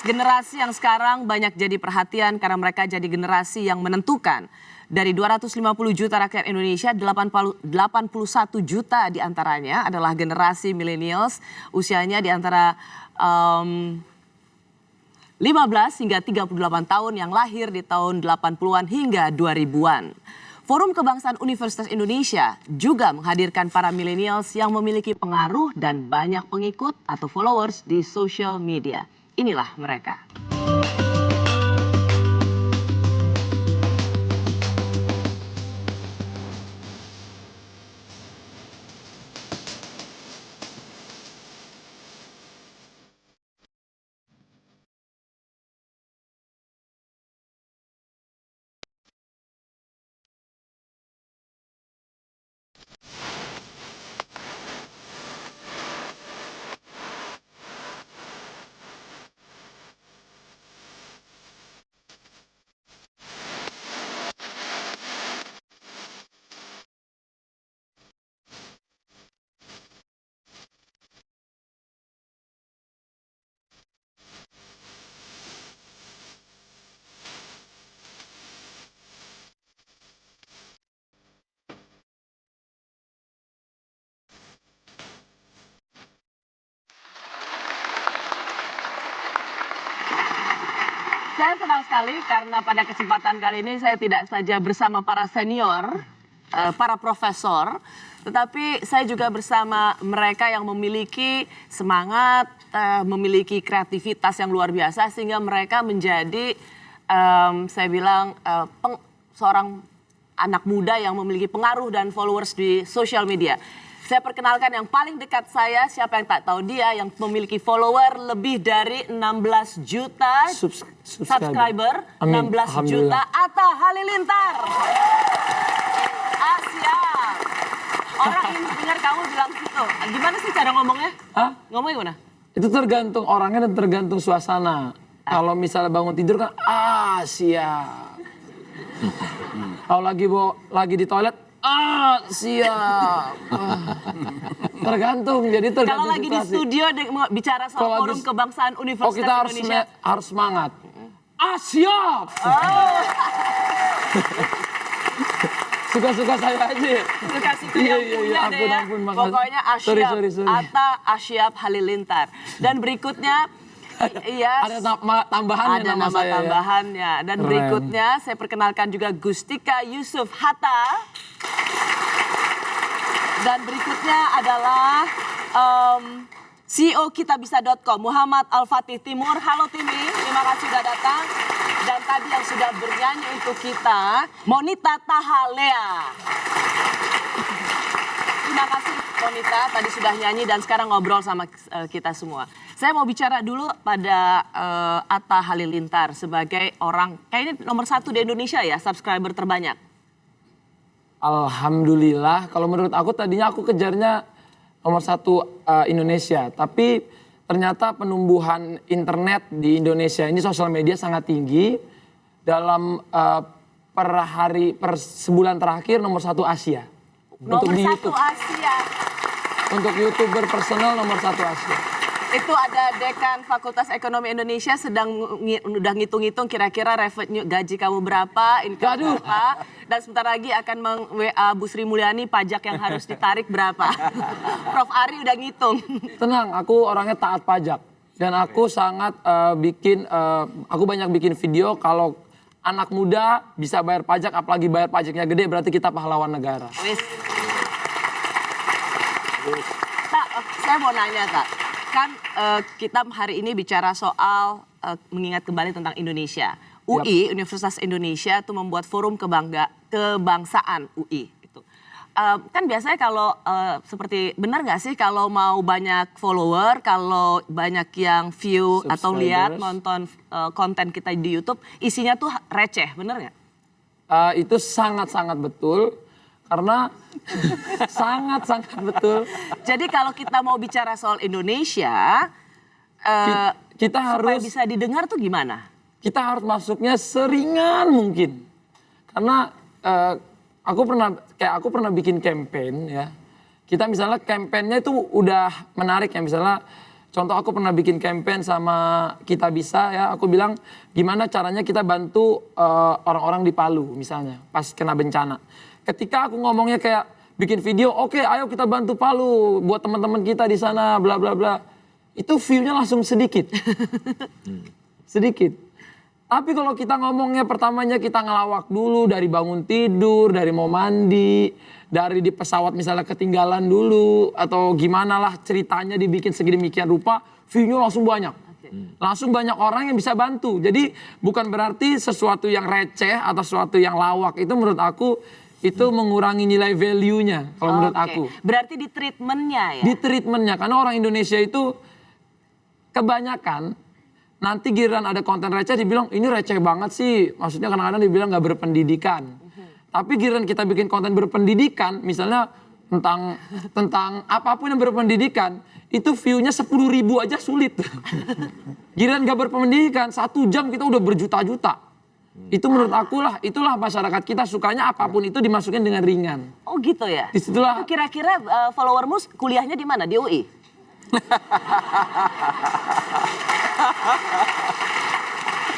generasi yang sekarang banyak jadi perhatian karena mereka jadi generasi yang menentukan. Dari 250 juta rakyat Indonesia, 81 juta diantaranya adalah generasi millennials, usianya di antara 15 hingga 38 tahun yang lahir di tahun 80-an hingga 2000-an. Forum Kebangsaan Universitas Indonesia juga menghadirkan para millennials yang memiliki pengaruh dan banyak pengikut atau followers di social media. Inilah mereka. Saya senang sekali karena pada kesempatan kali ini saya tidak saja bersama para senior, para profesor, tetapi saya juga bersama mereka yang memiliki semangat, memiliki kreativitas yang luar biasa sehingga mereka menjadi, saya bilang, seorang anak muda yang memiliki pengaruh dan followers di sosial media. Saya perkenalkan yang paling dekat saya, siapa yang tak tahu dia, yang memiliki follower lebih dari 16 juta subscriber, 16 juta, Atta Halilintar. Asia. Orang ingin dengar kamu bilang gitu. Gimana sih cara ngomongnya? Hah? Ngomongnya gimana? Itu tergantung orangnya dan tergantung suasana. Kalau misalnya bangun tidur kan, siap. Kalau lagi di toilet, siap. Tergantung, jadi tergantung. Kalau lagi situasi. di studio bicara soal Forum Kebangsaan Universitas kita Indonesia. harus semangat. Siap. Suka-suka saya aja. Suka-suka yang punya deh ya. Pokoknya Asyap, Sorry. Atta Asyap Halilintar. Dan berikutnya, iya, ada tambahannya ada nama saya, tambahannya. Ya. Dan berikutnya saya perkenalkan juga Gustika Yusuf Hatta. Dan berikutnya adalah CEO kitabisa.com Muhammad Al-Fatih Timur. Halo Timi, terima kasih sudah datang. Dan tadi yang sudah bernyanyi untuk kita, Monita Tahalea. Terima kasih Monita, tadi sudah nyanyi dan sekarang ngobrol sama kita semua. Saya mau bicara dulu pada Atta Halilintar sebagai orang, kayaknya nomor 1 di Indonesia ya, subscriber terbanyak. Alhamdulillah, kalau menurut aku tadinya aku kejarnya nomor 1 Indonesia. Tapi ternyata penumbuhan internet di Indonesia ini sosial media sangat tinggi. Dalam per sebulan terakhir nomor 1 Asia. Nomor untuk di 1 YouTube. Asia. Untuk YouTuber personal nomor 1 Asia. Itu ada Dekan Fakultas Ekonomi Indonesia sedang udah ngitung-ngitung kira-kira revenue gaji kamu berapa, income berapa, dan sebentar lagi akan meng-WA Bu Sri Mulyani pajak yang harus ditarik berapa. Prof Ari udah ngitung. Tenang, aku orangnya taat pajak dan aku sangat aku banyak bikin video kalau anak muda bisa bayar pajak, apalagi bayar pajaknya gede berarti kita pahlawan negara. Tak, saya mau nanya tak. Kan kita hari ini bicara soal mengingat kembali tentang Indonesia. UI, Universitas Indonesia itu membuat forum kebangsaan UI. Gitu. Kan biasanya kalau seperti, benar nggak sih kalau mau banyak follower, kalau banyak yang view atau lihat, nonton konten kita di YouTube, isinya tuh receh, benar nggak? Itu sangat-sangat betul. Karena sangat-sangat betul. Jadi kalau kita mau bicara soal Indonesia, kita supaya harus bisa didengar tuh gimana? Kita harus masuknya seringan mungkin. Karena aku pernah bikin campaign ya. Kita misalnya campaignnya itu udah menarik ya, misalnya Contoh aku pernah bikin campaign sama Kita Bisa ya, aku bilang gimana caranya kita bantu orang-orang di Palu misalnya pas kena bencana. Ketika aku ngomongnya kayak bikin video, oke, ayo kita bantu Palu buat teman-teman kita di sana bla bla bla. Itu view-nya langsung sedikit. Sedikit. Tapi kalau kita ngomongnya pertamanya kita ngelawak dulu dari bangun tidur, dari mau mandi, dari di pesawat misalnya ketinggalan dulu, atau gimana lah ceritanya dibikin segedemikian rupa, view-nya langsung banyak. Langsung banyak orang yang bisa bantu. Jadi bukan berarti sesuatu yang receh atau sesuatu yang lawak itu menurut aku itu mengurangi nilai value-nya kalau menurut aku. Berarti di treatment-nya ya? Di treatment-nya, karena orang Indonesia itu kebanyakan nanti giliran ada konten receh dibilang ini receh banget sih. Maksudnya kadang-kadang dibilang nggak berpendidikan. Tapi giliran kita bikin konten berpendidikan, misalnya tentang apapun yang berpendidikan, itu view-nya 10.000 aja sulit. Giliran nggak berpendidikan, 1 jam kita udah berjuta-juta. Itu menurut aku lah, itulah masyarakat kita sukanya apapun itu dimasukin dengan ringan. Oh gitu ya? Disitulah. Itu kira-kira followermu kuliahnya di mana? Di UI?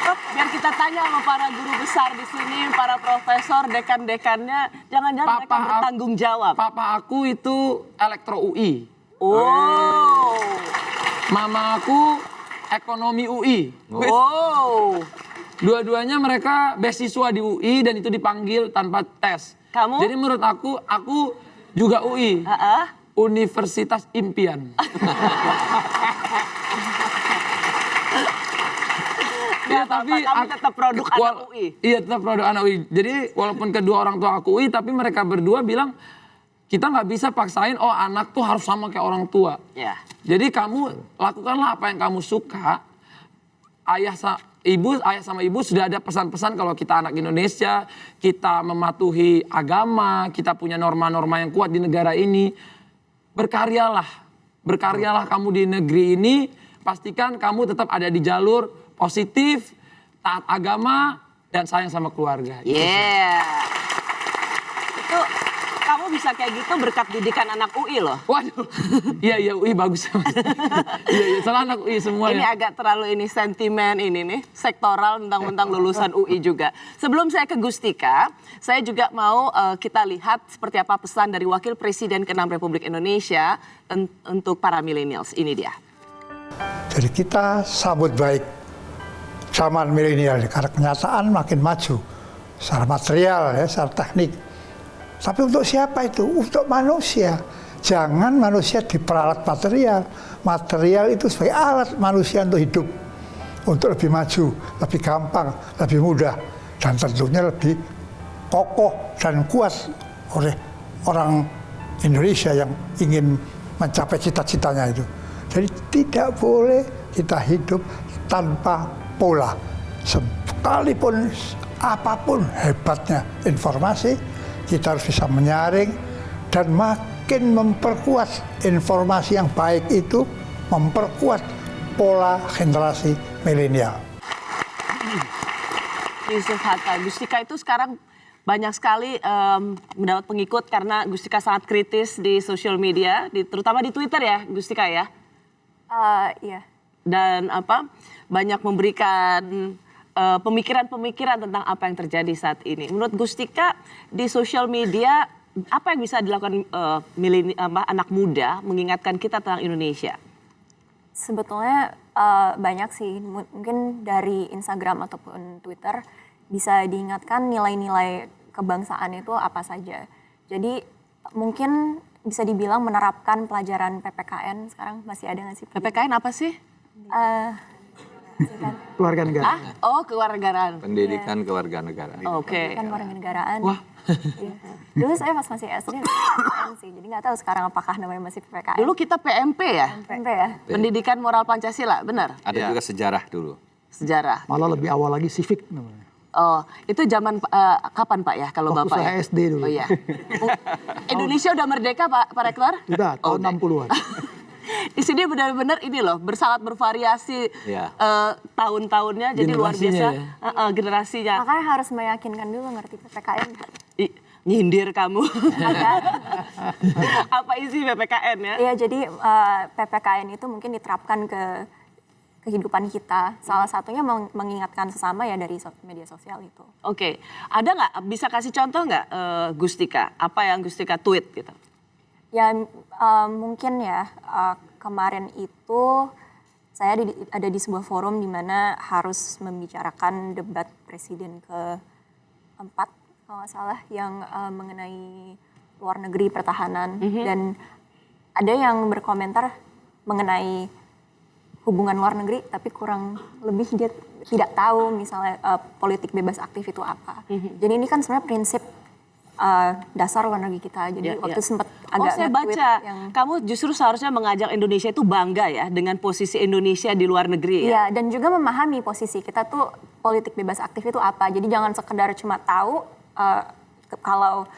Biar kita tanya sama para guru besar di sini, para profesor, dekan-dekannya, jangan-jangan mereka bertanggung jawab. Papa aku itu elektro UI. Oh. Mama aku ekonomi UI. Oh. Dua-duanya mereka beasiswa di UI dan itu dipanggil tanpa tes. Kamu? Jadi menurut aku juga UI. Universitas Impian. Ya, tapi kami tetap produk anak UI. Iya, tetap produk anak UI. Jadi walaupun kedua orang tua aku UI, tapi mereka berdua bilang kita nggak bisa paksain anak tuh harus sama kayak orang tua. Ya. Jadi kamu lakukanlah apa yang kamu suka. Ayah sama ibu sudah ada pesan-pesan kalau kita anak Indonesia, kita mematuhi agama, kita punya norma-norma yang kuat di negara ini. Berkaryalah kamu di negeri ini, pastikan kamu tetap ada di jalur positif, taat agama, dan sayang sama keluarga. Itu kamu bisa kayak gitu berkat didikan anak UI loh. Waduh, iya UI bagus. Iya, soalnya anak UI semua. Ini agak terlalu sentimen ini nih, sektoral mentang-mentang lulusan UI juga. Sebelum saya ke Gustika, saya juga mau kita lihat seperti apa pesan dari Wakil Presiden ke-6 Republik Indonesia untuk para millennials. Ini dia. Jadi kita sambut baik zaman milenial karena kenyataan makin maju secara material ya, secara teknik. Tapi untuk siapa itu? Untuk manusia. Jangan manusia diperalat material. Material itu sebagai alat manusia untuk hidup. Untuk lebih maju, lebih gampang, lebih mudah. Dan tentunya lebih kokoh dan kuat oleh orang Indonesia yang ingin mencapai cita-citanya itu. Jadi tidak boleh kita hidup tanpa pola. Sekalipun apapun hebatnya informasi, kita harus bisa menyaring dan makin memperkuat informasi yang baik itu, memperkuat pola generasi milenial. Yusuf Hatta, Gustika itu sekarang banyak sekali mendapat pengikut karena Gustika sangat kritis di sosial media, terutama di Twitter ya, Gustika ya. Iya. Dan banyak memberikan pemikiran-pemikiran tentang apa yang terjadi saat ini. Menurut Gustika di sosial media apa yang bisa dilakukan anak muda mengingatkan kita tentang Indonesia? Sebetulnya banyak sih, mungkin dari Instagram ataupun Twitter bisa diingatkan nilai-nilai kebangsaan itu apa saja. Jadi mungkin bisa dibilang menerapkan pelajaran PPKN sekarang masih ada nggak sih? PPKN apa sih? Kewarganegaraan. Kewarganegaraan. Pendidikan kewarganegaraan. Oke. Pendidikan kewarganegaraan. Wah. Iya. Dulu saya pas masih SD PPKN sih, jadi nggak tahu sekarang apakah namanya masih PPKN. Dulu kita PMP ya? PMP ya. Pendidikan Moral Pancasila, benar? Ada juga sejarah dulu. Sejarah. Malah lebih awal lagi civic namanya. Oh, itu zaman kapan Pak ya kalau Waktu Bapak saya ya? SD dulu. Oh iya. Indonesia udah merdeka Pak Rektor? Udah, tahun 60-an. Di sini benar-benar ini loh, sangat bervariasi tahun-tahunnya, jadi luar biasa Generasinya generasinya. Makanya harus meyakinkan dulu ngerti PPKN. Nyindir kamu. Agak. Apa isi PPKN ya? Iya, jadi PPKN itu mungkin diterapkan ke kehidupan kita. Salah satunya mengingatkan sesama ya dari media sosial itu. Oke, ada nggak, bisa kasih contoh nggak Gustika? Apa yang Gustika tweet gitu? Ya mungkin ya kemarin itu saya ada di sebuah forum di mana harus membicarakan debat presiden ke-4 kalau nggak salah yang mengenai luar negeri pertahanan dan ada yang berkomentar mengenai hubungan luar negeri tapi kurang lebih dia tidak tahu misalnya politik bebas aktif itu apa. Jadi ini kan sebenarnya prinsip dasar luar negeri kita. Jadi waktu sempat agak saya nge-tweet baca, yang kamu justru seharusnya mengajak Indonesia itu bangga ya dengan posisi Indonesia di luar negeri ya. iya, dan juga memahami posisi kita tuh politik bebas aktif itu apa. Jadi jangan sekedar cuma tahu kalau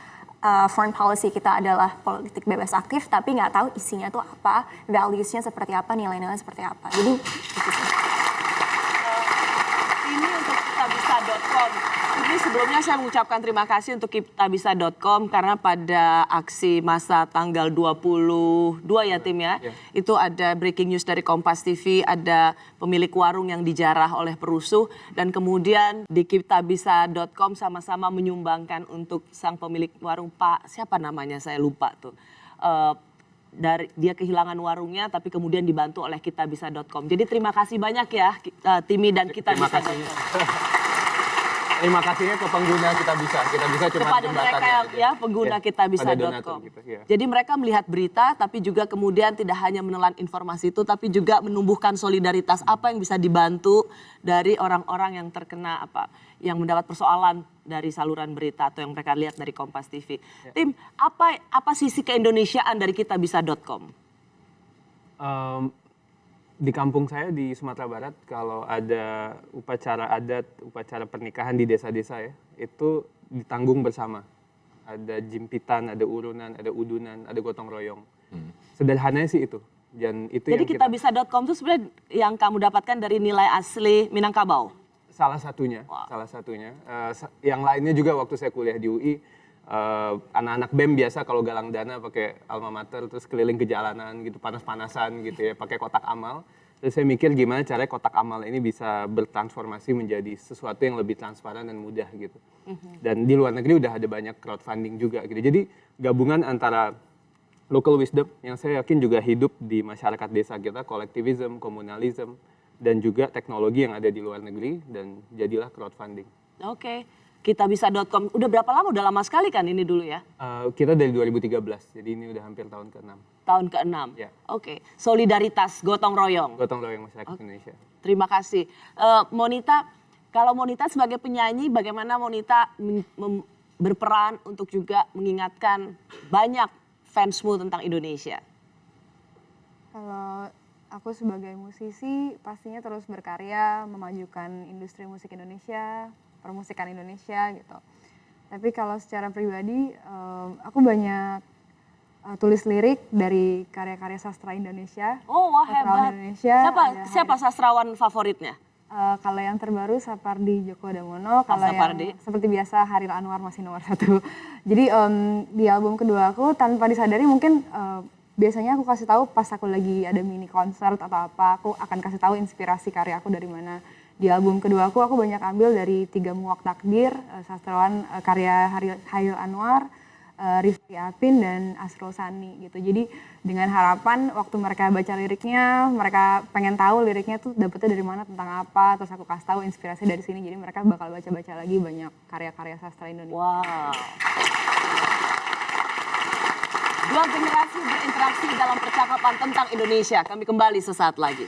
foreign policy kita adalah politik bebas aktif, tapi nggak tahu isinya tuh apa, values-nya seperti apa, nilai-nilai seperti apa. Jadi itu sih. Ini untuk kitabisa.com. Ini sebelumnya saya mengucapkan terima kasih untuk kitabisa.com karena pada aksi masa tanggal 22 ya tim ya. Itu ada breaking news dari Kompas TV, ada pemilik warung yang dijarah oleh perusuh dan kemudian di kitabisa.com sama-sama menyumbangkan untuk sang pemilik warung Pak, siapa namanya saya lupa tuh. Dari dia kehilangan warungnya tapi kemudian dibantu oleh kitabisa.com. Jadi terima kasih banyak ya Timi dan kitabisa.com. Terima kasihnya ke pengguna Kita Bisa cuma Kepada mereka yang ya pengguna kitabisa.com. Jadi mereka melihat berita tapi juga kemudian tidak hanya menelan informasi itu tapi juga menumbuhkan solidaritas apa yang bisa dibantu dari orang-orang yang terkena yang mendapat persoalan dari saluran berita atau yang mereka lihat dari Kompas TV. Tim, apa sisi keindonesiaan dari kitabisa.com? Di kampung saya di Sumatera Barat kalau ada upacara adat, upacara pernikahan di desa-desa ya, itu ditanggung bersama. Ada jimpitan, ada urunan, ada udunan, ada gotong royong. Sederhananya sih itu. Dan itu jadi yang kitabisa.com itu sebenarnya yang kamu dapatkan dari nilai asli Minangkabau? Salah satunya. Yang lainnya juga waktu saya kuliah di UI, anak-anak BEM biasa kalau galang dana pakai alma mater terus keliling ke jalanan gitu panas-panasan gitu ya pakai kotak amal. Terus saya mikir gimana caranya kotak amal ini bisa bertransformasi menjadi sesuatu yang lebih transparan dan mudah gitu. Dan di luar negeri udah ada banyak crowdfunding juga gitu. Jadi gabungan antara local wisdom yang saya yakin juga hidup di masyarakat desa kita, kolektivism, komunalism, dan juga teknologi yang ada di luar negeri dan jadilah crowdfunding. Oke. Kitabisa.com. Udah berapa lama? Udah lama sekali kan ini dulu ya? Kita dari 2013, jadi ini udah hampir tahun ke-6. Tahun ke-6? Ya. Oke. Solidaritas, gotong royong. Gotong royong masyarakat Indonesia. Terima kasih. Monita, kalau Monita sebagai penyanyi, bagaimana Monita berperan untuk juga mengingatkan banyak fansmu tentang Indonesia? Kalau aku sebagai musisi pastinya terus berkarya, memajukan industri musik Indonesia, permusikan Indonesia gitu. Tapi kalau secara pribadi, aku banyak tulis lirik dari karya-karya sastra Indonesia. Oh wah sastrawan hebat. Indonesia. Siapa sastrawan favoritnya? Kalau yang terbaru Sapardi Djoko Damono, kalau Sapardi. yang seperti biasa Hairil Anwar masih nomor 1. Jadi di album kedua aku tanpa disadari mungkin biasanya aku kasih tahu pas aku lagi ada mini konser atau apa, aku akan kasih tahu inspirasi karya aku dari mana. Di album kedua aku banyak ambil dari Tiga Muak Takdir, sastrawan karya Hairil Anwar, Rifki Apin dan Asrul Sani gitu. Jadi dengan harapan waktu mereka baca liriknya, mereka pengen tahu liriknya tuh dapetnya dari mana, tentang apa, terus aku kasih tahu inspirasi dari sini. Jadi mereka bakal baca-baca lagi banyak karya-karya sastra Indonesia. Wow. Dua generasi berinteraksi dalam percakapan tentang Indonesia. Kami kembali sesaat lagi.